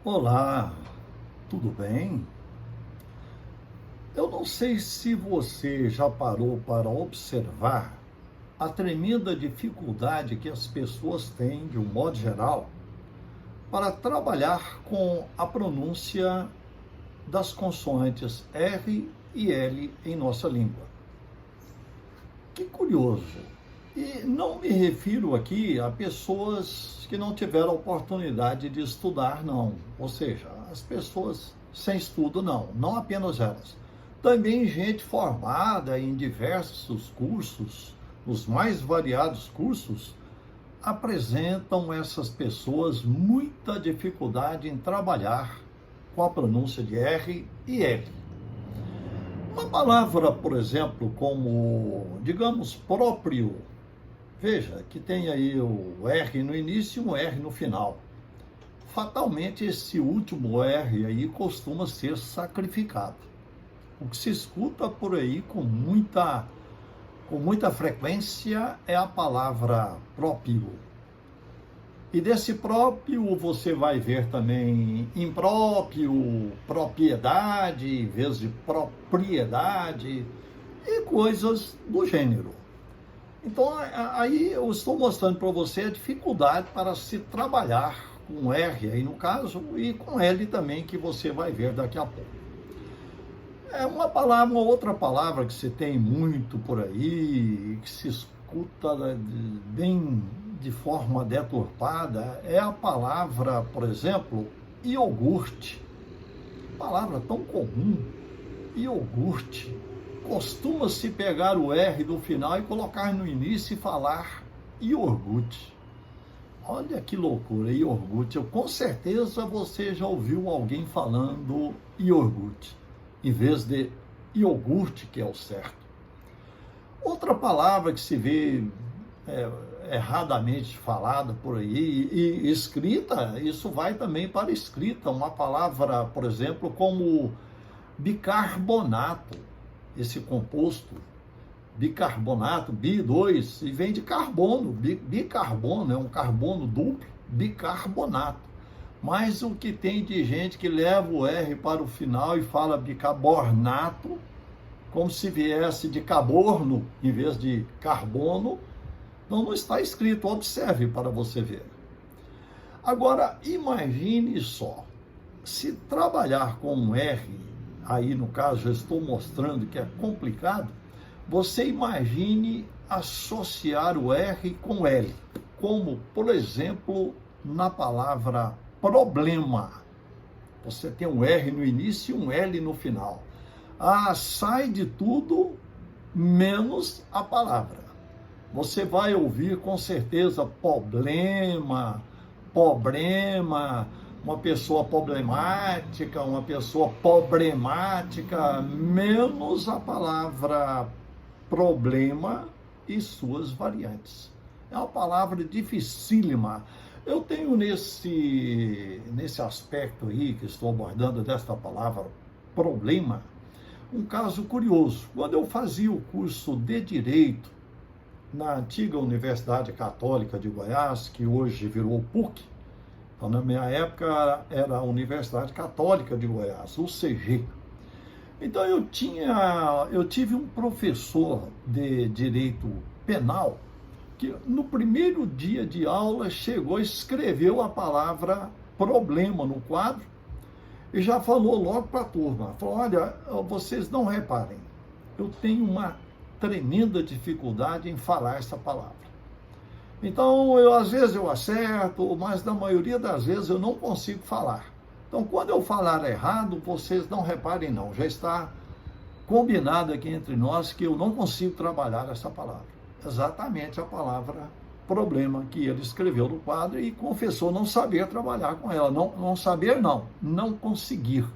Olá, tudo bem? Eu não sei se você já parou para observar a tremenda dificuldade que as pessoas têm, de um modo geral, para trabalhar com a pronúncia das consoantes R e L em nossa língua. Que curioso! E não me refiro aqui a pessoas que não tiveram oportunidade de estudar, não. Ou seja, as pessoas sem estudo, não. Não apenas elas. Também gente formada em diversos cursos, os mais variados cursos, apresentam essas pessoas muita dificuldade em trabalhar com a pronúncia de R e L. Uma palavra, por exemplo, como, digamos, próprio. Veja que tem aí o R no início e um R no final. Fatalmente, esse último R aí costuma ser sacrificado. O que se escuta por aí com muita frequência é a palavra próprio. E desse próprio você vai ver também impróprio, propriedade, em vez de propriedade, e coisas do gênero. Então, aí eu estou mostrando para você a dificuldade para se trabalhar com R aí no caso, e com L também, que você vai ver daqui a pouco. É uma outra palavra que se tem muito por aí, que se escuta bem de forma deturpada, é a palavra, por exemplo, iogurte. Palavra tão comum, iogurte. Costuma-se pegar o R do final e colocar no início e falar iogurte. Olha que loucura, iogurte. Com certeza você já ouviu alguém falando iogurte, em vez de iogurte, que é o certo. Outra palavra que se vê erradamente falada por aí e escrita, isso vai também para escrita. Uma palavra, por exemplo, como bicarbonato. Esse composto, bicarbonato, bi2, e vem de carbono, bicarbono, é um carbono duplo, bicarbonato. Mas o que tem de gente que leva o R para o final e fala bicarbonato, como se viesse de carbono em vez de carbono, não está escrito, observe para você ver. Agora, imagine só, se trabalhar com um R, aí no caso eu estou mostrando que é complicado, você imagine associar o R com L, como, por exemplo, na palavra problema. Você tem um R no início e um L no final. Sai de tudo menos a palavra. Você vai ouvir com certeza problema, uma pessoa problemática, menos a palavra problema e suas variantes. É uma palavra dificílima. Eu tenho nesse aspecto aí que estou abordando desta palavra problema, um caso curioso. Quando eu fazia o curso de Direito na antiga Universidade Católica de Goiás, que hoje virou PUC, então, na minha época era a Universidade Católica de Goiás, UCG. Então eu tive um professor de direito penal que no primeiro dia de aula chegou e escreveu a palavra problema no quadro e já falou logo para a turma, falou: olha, vocês não reparem, eu tenho uma tremenda dificuldade em falar essa palavra. Então, às vezes eu acerto, mas na maioria das vezes eu não consigo falar. Então, quando eu falar errado, vocês não reparem não, já está combinado aqui entre nós que eu não consigo trabalhar essa palavra. Exatamente a palavra problema que ele escreveu no quadro e confessou não saber trabalhar com ela. Não saber não conseguir.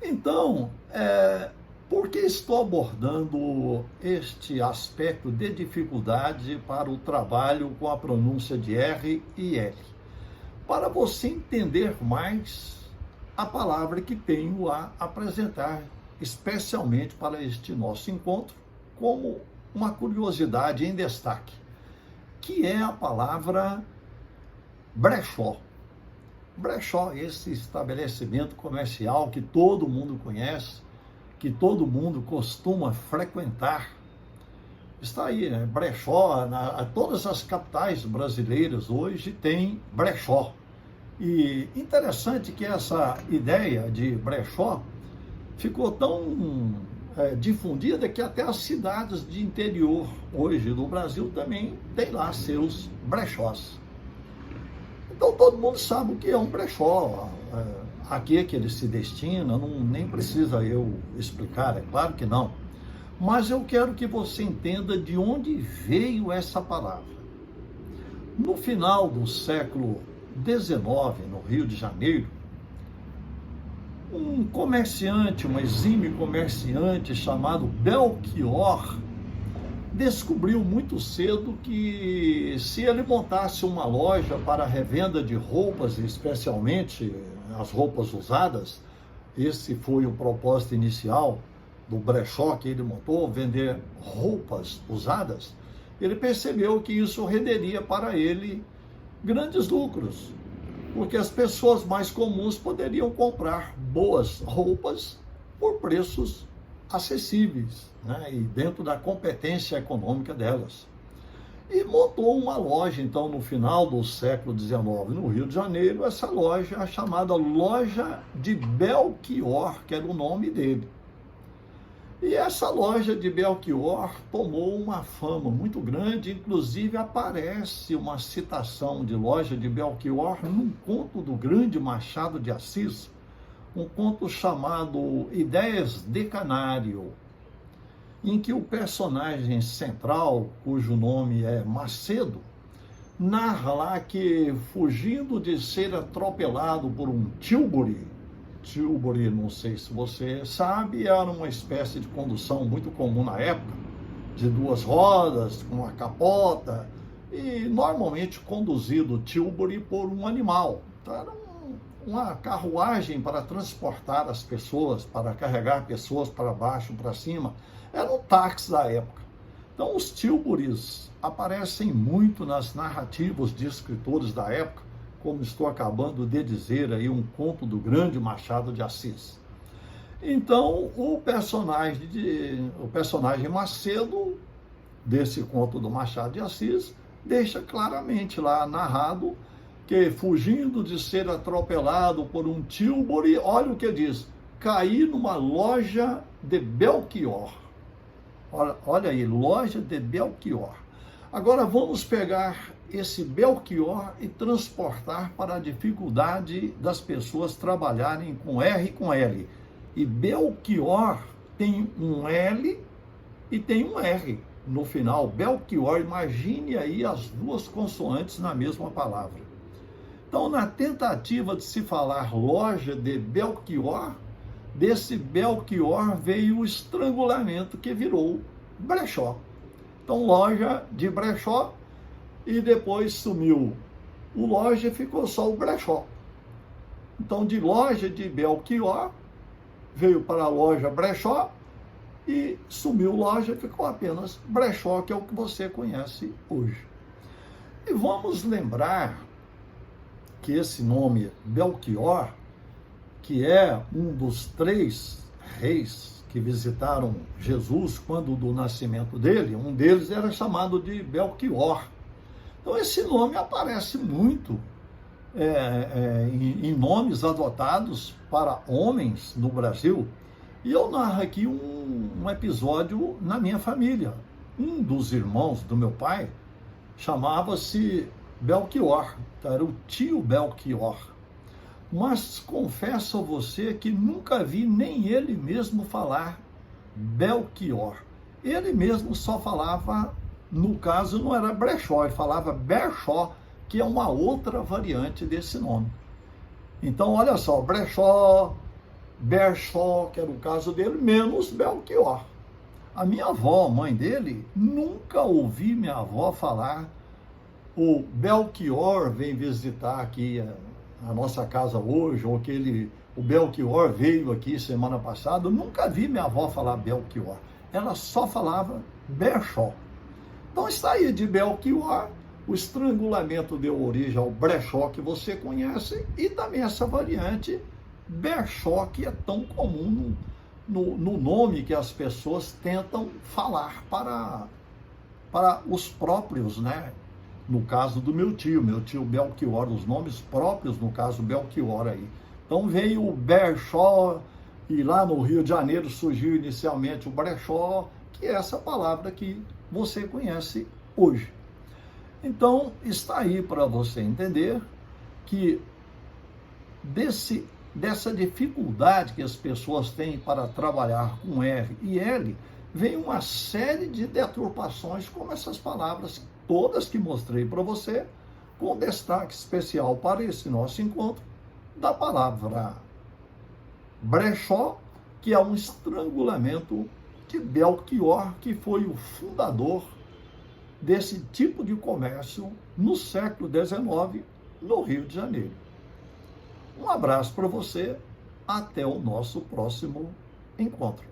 Então, por que estou abordando este aspecto de dificuldade para o trabalho com a pronúncia de R e L? Para você entender mais a palavra que tenho a apresentar, especialmente para este nosso encontro, como uma curiosidade em destaque, que é a palavra brechó. brechó, esse estabelecimento comercial que todo mundo conhece, que todo mundo costuma frequentar. Está aí, né? Brechó, todas as capitais brasileiras hoje têm brechó. E interessante que essa ideia de brechó ficou tão difundida que até as cidades de interior hoje do Brasil também têm lá seus brechós. Então todo mundo sabe o que é um brechó, a que ele se destina, não, nem precisa eu explicar, é claro que não. Mas eu quero que você entenda de onde veio essa palavra. No final do século XIX, no Rio de Janeiro, um comerciante, um exímio comerciante chamado Belchior, descobriu muito cedo que se ele montasse uma loja para revenda de roupas, especialmente as roupas usadas, esse foi o propósito inicial do brechó que ele montou, vender roupas usadas, ele percebeu que isso renderia para ele grandes lucros, porque as pessoas mais comuns poderiam comprar boas roupas por preços acessíveis, né, e dentro da competência econômica delas. E montou uma loja, então, no final do século XIX, no Rio de Janeiro, essa loja, a chamada Loja de Belchior, que era o nome dele. E essa loja de Belchior tomou uma fama muito grande, inclusive aparece uma citação de Loja de Belchior num conto do grande Machado de Assis, um conto chamado Ideias de Canário, em que o personagem central, cujo nome é Macedo, narra lá que, fugindo de ser atropelado por um tilbury, não sei se você sabe, era uma espécie de condução muito comum na época, de duas rodas, com uma capota, e normalmente conduzido tilbury por um animal. Então, era uma carruagem para transportar as pessoas, para carregar pessoas para baixo, para cima. Era um táxi da época. Então, os tilburys aparecem muito nas narrativas de escritores da época, como estou acabando de dizer aí, um conto do grande Machado de Assis. Então, o personagem Macedo, desse conto do Machado de Assis, deixa claramente lá narrado que, fugindo de ser atropelado por um tilbury, olha o que diz, caí numa loja de Belchior. Olha aí, loja de Belchior. Agora vamos pegar esse Belchior e transportar para a dificuldade das pessoas trabalharem com R e com L. E Belchior tem um L e tem um R no final. Belchior, imagine aí as duas consoantes na mesma palavra. Então, na tentativa de se falar loja de Belchior, desse Belchior veio o estrangulamento que virou brechó. Então, loja de brechó, e depois sumiu o loja e ficou só o brechó. Então, de loja de Belchior, veio para a loja brechó, e sumiu loja e ficou apenas brechó, que é o que você conhece hoje. E vamos lembrar que esse nome Belchior, que é um dos 3 reis que visitaram Jesus quando do nascimento dele, um deles era chamado de Belchior. Então esse nome aparece muito em nomes adotados para homens no Brasil. E eu narro aqui um episódio na minha família. Um dos irmãos do meu pai chamava-se Belchior, era o tio Belchior. Mas confesso a você que nunca vi nem ele mesmo falar Belchior. Ele mesmo só falava, no caso não era brechó, ele falava berchó, que é uma outra variante desse nome. Então olha só, brechó, berchó, que era o caso dele, menos Belchior. A minha avó, mãe dele, nunca ouvi minha avó falar o Belchior vem visitar aqui a nossa casa hoje, ou o Belchior veio aqui semana passada. Eu nunca vi minha avó falar Belchior. Ela só falava Berchó. Então está aí de Belchior O estrangulamento deu origem ao brechó, que você conhece, e também essa variante brechó, que é tão comum no nome que as pessoas tentam falar para os próprios, né? No caso do meu tio Belchior, os nomes próprios, no caso Belchior aí. Então veio o brechó, e lá no Rio de Janeiro surgiu inicialmente o brechó, que é essa palavra que você conhece hoje. Então, está aí para você entender que dessa dificuldade que as pessoas têm para trabalhar com R e L, vem uma série de deturpações, como essas palavras todas que mostrei para você, com destaque especial para esse nosso encontro, da palavra brechó, que é um estrangulamento de Belchior, que foi o fundador desse tipo de comércio no século XIX, no Rio de Janeiro. Um abraço para você, até o nosso próximo encontro.